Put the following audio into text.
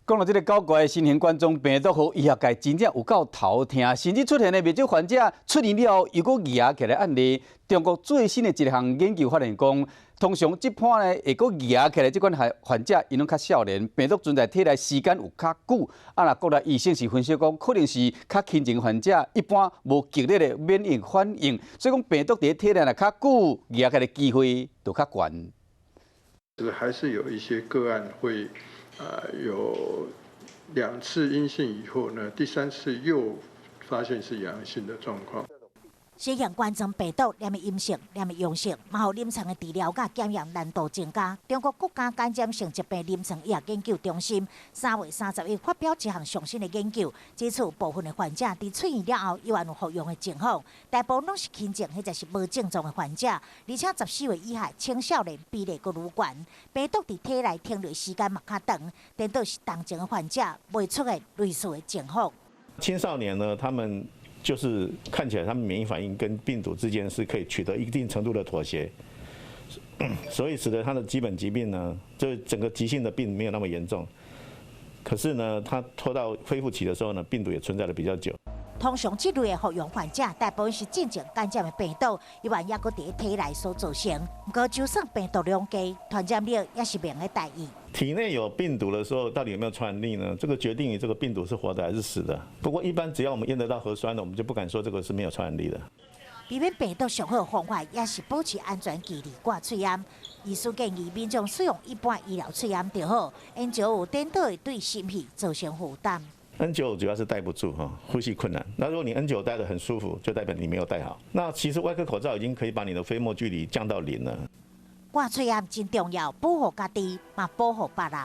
讲到这个搞怪的新型冠状病毒和医学界真正有够头疼，甚至出现的未少患者出院了后又搁压起来案例。中国最新的一项研究发现讲，通常这般呢会搁压起来，这款患者因拢较少年，病毒存在体内时间有较久。啊，那国内医生是分析讲，可能是较轻症患者一般无激烈的免疫反应，所以讲病毒伫体内若较久，压起来的机会就较悬。这个还是有一些个案会。有2次阴性以后呢，第3次又发现是阳性的状况。新型冠状病毒连咪阴性，连咪阳性，嘛互临床的治疗甲检验难度增加。中国国家感染性疾病临床医学研究中心3月30日发表一项上新的研究，指出部分的患者伫出院了后依然有服用的情况，大部分拢是轻症或者是无症状的患者，而且14岁以下青少年比例阁愈悬，病毒伫体内停留时间嘛较长，颠倒是同情的患者未出现类似的情况。青少年呢，他们就是看起来他们免疫反应跟病毒之间是可以取得一定程度的妥协，所以使得他的基本疾病呢，就整个急性的病没有那么严重。可是呢，他拖到恢复期的时候呢，病毒也存在的比较久。通常这类的服用患者，大部分是进前感染的病毒，依然也搁伫体内所造成。不过，就算病毒量低，传染力也是明的大意。体内有病毒的时候，到底有没有传染力呢？这个决定于这个病毒是活的还是死的。不过，一般只要我们验得到核酸的，我们就不敢说这个是没有传染力的。避免病毒上好的方法，也是保持安全距离、挂嘴烟。医师建议民众使用一般医疗嘴烟就好，N95颠倒会对心肺造成负担。N95主要是戴不住哈，呼吸困难。那如果你 N95戴得很舒服，就代表你没有戴好。那其实外科口罩已经可以把你的飞沫距离降到0了。挂嘴烟真重要，保护家己，嘛保护别人。